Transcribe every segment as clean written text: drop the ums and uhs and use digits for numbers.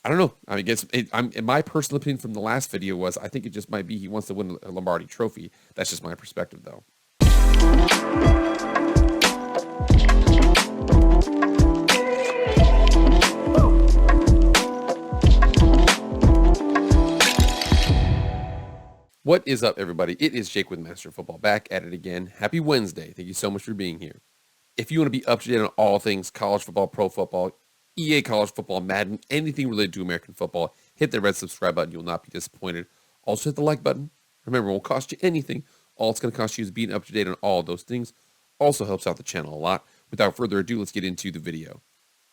I don't know. I mean, my personal opinion from the last video was I think it just might be he wants to win a Lombardi trophy. That's just my perspective, though. What is up, everybody? It is Jake with Master of Football back at it again. Happy Wednesday. Thank you so much for being here. If you want to be up to date on all things college football, pro football, EA college football, Madden, anything related to American football, hit the red subscribe button. You will not be disappointed. Also hit the like button. Remember, it won't cost you anything. All it's going to cost you is being up to date on all of those things. Also helps out the channel a lot. Without further ado, let's get into the video.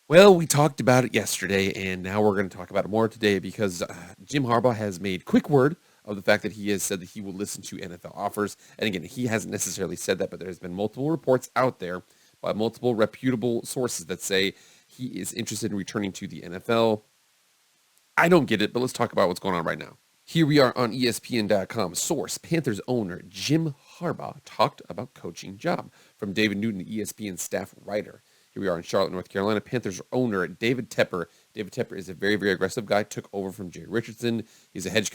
Well, we talked about it yesterday, and now we're going to talk about it more today because Jim Harbaugh has made quick word of the fact that he has said that he will listen to NFL offers. And again, he hasn't necessarily said that, but there's been multiple reports out there by multiple reputable sources that say he is interested in returning to the NFL. I don't get it, but let's talk about what's going on right now. Here we are on ESPN.com. Source, Panthers owner Jim Harbaugh talked about coaching job. From David Newton, the ESPN staff writer. Here we are in Charlotte, North Carolina. Panthers owner David Tepper. David Tepper is a very, very aggressive guy. Took over from Jerry Richardson. He's a hedge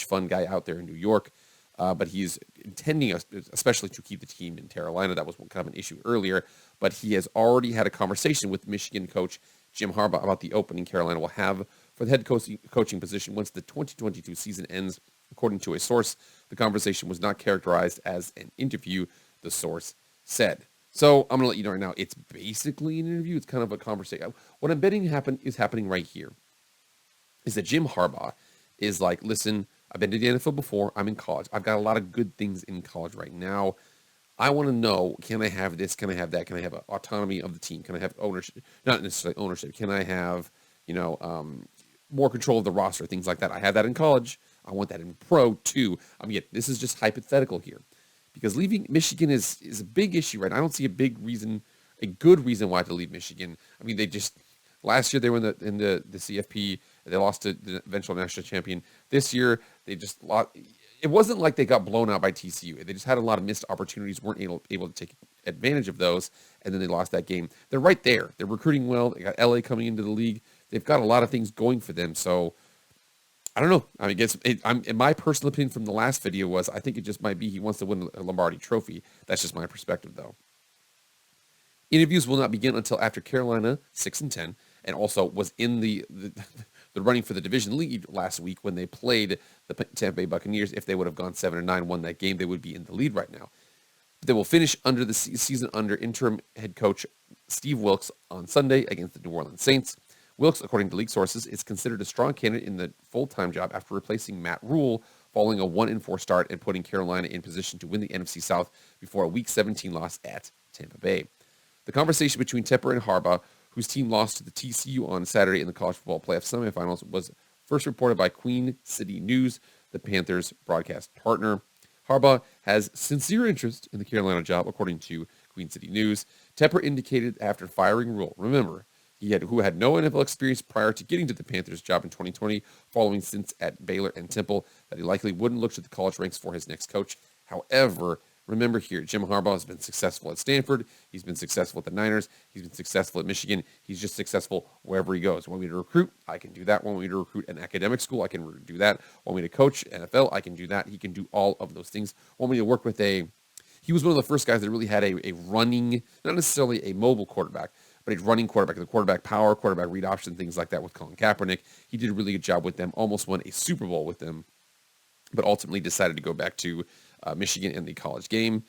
fund guy out there in New York. But he's intending, especially to keep the team in Carolina. That was kind of an issue earlier. But he has already had a conversation with Michigan coach Jim Harbaugh about the opening Carolina will have for the head coaching position once the 2022 season ends. According to a source, the conversation was not characterized as an interview, the source said. So I'm going to let you know right now, it's basically an interview. It's kind of a conversation. What I'm betting is happening right here is that Jim Harbaugh is like, listen, I've been to the NFL before. I'm in college. I've got a lot of good things in college right now. I want to know, can I have this? Can I have that? Can I have autonomy of the team? Can I have ownership? Not necessarily ownership. Can I have, more control of the roster? Things like that. I have that in college. I want that in pro too. I mean, this is just hypothetical here. Because leaving Michigan is a big issue, right? I don't see a good reason why to leave Michigan. I mean, last year they were in the CFP. They lost to the eventual national champion. This year, they just lost. It wasn't like they got blown out by TCU. They just had a lot of missed opportunities, weren't able to take advantage of those, and then they lost that game. They're right there. They're recruiting well. They got LA coming into the league. They've got a lot of things going for them. So I don't know. I mean, in my personal opinion from the last video was I think it just might be he wants to win a Lombardi trophy. That's just my perspective, though. Interviews will not begin until after Carolina 6-10, and also was in the running for the division lead last week when they played the Tampa Bay Buccaneers. If they would have gone 7-9, won that game, they would be in the lead right now. But they will finish under the season under interim head coach Steve Wilks on Sunday against the New Orleans Saints. Wilks, according to league sources, is considered a strong candidate in the full-time job after replacing Matt Rule following a 1-4 start and putting Carolina in position to win the NFC South before a Week 17 loss at Tampa Bay. The conversation between Tepper and Harbaugh, whose team lost to the TCU on Saturday in the college football playoff semifinals, was first reported by Queen City News, the Panthers' broadcast partner. Harbaugh has sincere interest in the Carolina job, according to Queen City News. Tepper indicated after firing Rule, remember, who had no NFL experience prior to getting to the Panthers job in 2020, following stints at Baylor and Temple, that he likely wouldn't look to the college ranks for his next coach. However, remember here, Jim Harbaugh has been successful at Stanford. He's been successful at the Niners. He's been successful at Michigan. He's just successful wherever he goes. Want me to recruit? I can do that. Want me to recruit an academic school? I can do that. Want me to coach NFL? I can do that. He can do all of those things. Want me to work with he was one of the first guys that really had a running, not necessarily a mobile quarterback, but a running quarterback, the quarterback power, quarterback read option, things like that with Colin Kaepernick. He did a really good job with them, almost won a Super Bowl with them, but ultimately decided to go back to Michigan in the college game.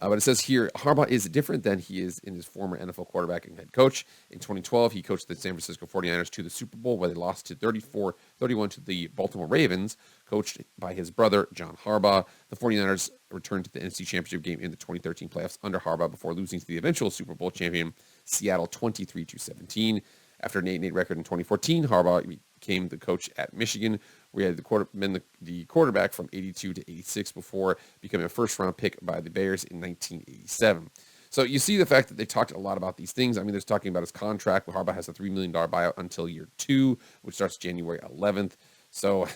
But it says here, Harbaugh is different than he is in his former NFL quarterback and head coach. In 2012, he coached the San Francisco 49ers to the Super Bowl, where they lost to 34-31 to the Baltimore Ravens, coached by his brother, John Harbaugh. The 49ers returned to the NFC Championship game in the 2013 playoffs under Harbaugh before losing to the eventual Super Bowl champion, Seattle 23-17. After an 8-8 record in 2014, Harbaugh became the coach at Michigan, where he had been the quarterback from 82 to 86 before becoming a first-round pick by the Bears in 1987. So you see the fact that they talked a lot about these things. I mean, they're talking about his contract, where Harbaugh has a $3 million buyout until year 2, which starts January 11th. So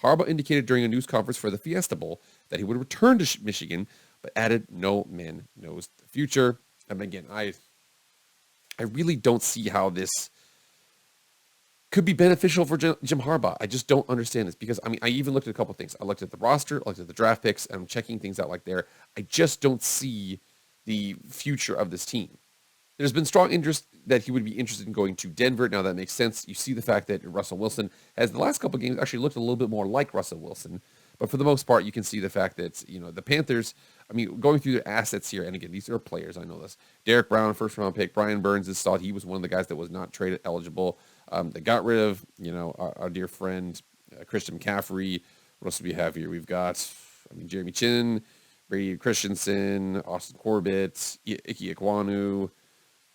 Harbaugh indicated during a news conference for the Fiesta Bowl that he would return to Michigan, but added, no man knows the future. And again, I really don't see how this could be beneficial for Jim Harbaugh. I just don't understand this because, I mean, I even looked at a couple of things. I looked at the roster, I looked at the draft picks, and I'm checking things out like there. I just don't see the future of this team. There's been strong interest that he would be interested in going to Denver. Now that makes sense. You see the fact that Russell Wilson has the last couple of games actually looked a little bit more like Russell Wilson. But for the most part, you can see the fact that, the Panthers, I mean, going through their assets here, and again, these are players, I know this. Derek Brown, first round pick. Brian Burns is thought he was one of the guys that was not trade eligible. They got rid of, our dear friend, Christian McCaffrey. What else do we have here? We've got, Jeremy Chin, Brady Christensen, Austin Corbett, Ike Ekwonu,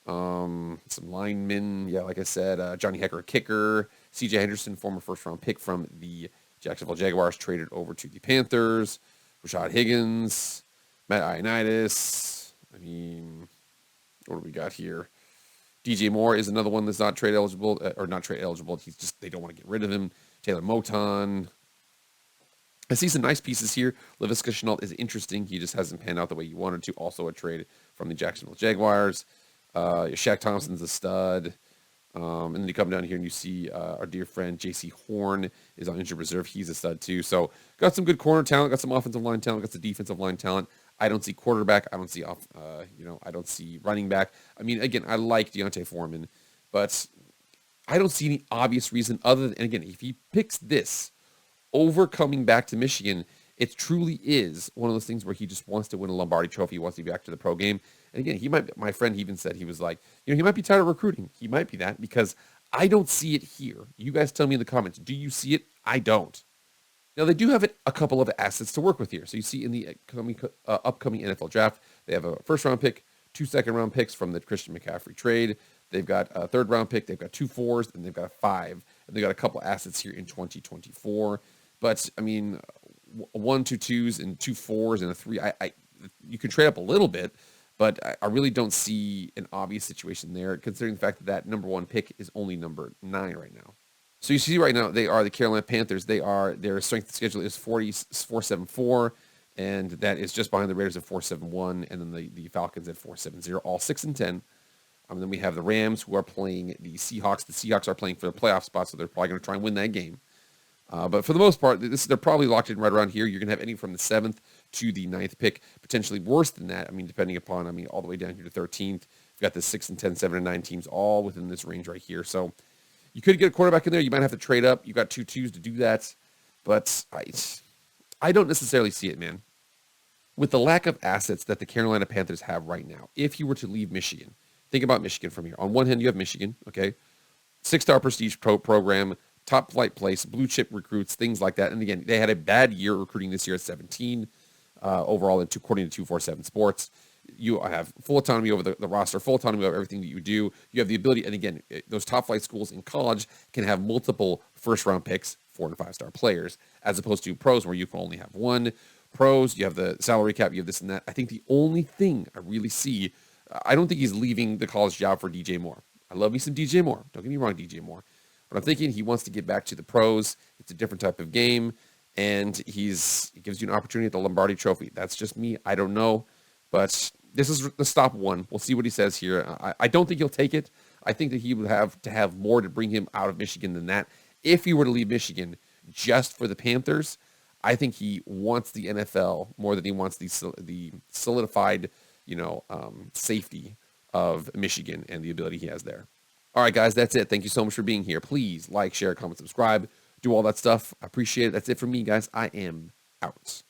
some linemen, like I said, Johnny Hecker, kicker, CJ Henderson, former first-round pick from the Jacksonville Jaguars, traded over to the Panthers, Rashad Higgins, Matt Ioannidis. What do we got here? DJ Moore is another one that's not trade eligible, or not trade eligible. They don't want to get rid of him. Taylor Moton. I see some nice pieces here. Laviska Shenault is interesting. He just hasn't panned out the way you wanted to. Also a trade from the Jacksonville Jaguars. Shaq Thompson's a stud. And then you come down here and you see our dear friend J.C. Horn is on injured reserve. He's a stud too. So got some good corner talent, got some offensive line talent, got some defensive line talent. I don't see quarterback. I don't see I don't see running back. Again, I like Deontay Foreman, but I don't see any obvious reason other than, and again, if he picks this over coming back to Michigan, it truly is one of those things where he just wants to win a Lombardi Trophy. He wants to be back to the pro game. And again, my friend even said, he was like, he might be tired of recruiting. He might be that because I don't see it here. You guys tell me in the comments, do you see it? I don't. Now, they do have a couple of assets to work with here. So you see in the upcoming NFL draft, they have a first-round pick, 2 second-round picks from the Christian McCaffrey trade. They've got a third-round pick. They've got 2 4s, and they've got a 5. And they've got a couple assets here in 2024. But, 1, 2 2s, and 2 4s, and a 3. You can trade up a little bit, but I really don't see an obvious situation there, considering the fact that number 1 pick is only number 9 right now. So you see right now, they are the Carolina Panthers. Their strength of schedule is 4.74, and that is just behind the Raiders at 4.71, and then the Falcons at 4.70, all 6-10. And then we have the Rams, who are playing the Seahawks. The Seahawks are playing for the playoff spot, so they're probably going to try and win that game. But for the most part, they're probably locked in right around here. You're going to have any from the 7th to the 9th pick, potentially worse than that. Depending upon, all the way down here to 13th. You've got the 6-10, 7-9 teams all within this range right here. So you could get a quarterback in there. You might have to trade up. You got 2 2s to do that. But I don't necessarily see it, man. With the lack of assets that the Carolina Panthers have right now, if you were to leave Michigan, think about Michigan from here. On one hand, you have Michigan, okay? 6-star prestige program, top flight place, blue chip recruits, things like that. And again, they had a bad year recruiting this year at 17 overall, according to 247 Sports. You have full autonomy over the roster, full autonomy over everything that you do. You have the ability, and again, those top flight schools in college can have multiple first-round picks, 4- and 5-star players, as opposed to pros where you can only have one. Pros, you have the salary cap, you have this and that. I think the only thing I really see, I don't think he's leaving the college job for DJ Moore. I love me some DJ Moore. Don't get me wrong, DJ Moore. But I'm thinking he wants to get back to the pros. It's a different type of game, and it gives you an opportunity at the Lombardi Trophy. That's just me. I don't know, but this is the stop one. We'll see what he says here. I don't think he'll take it. I think that he would have to have more to bring him out of Michigan than that. If he were to leave Michigan just for the Panthers, I think he wants the NFL more than he wants the solidified, safety of Michigan and the ability he has there. All right, guys, that's it. Thank you so much for being here. Please like, share, comment, subscribe, do all that stuff. I appreciate it. That's it for me, guys. I am out.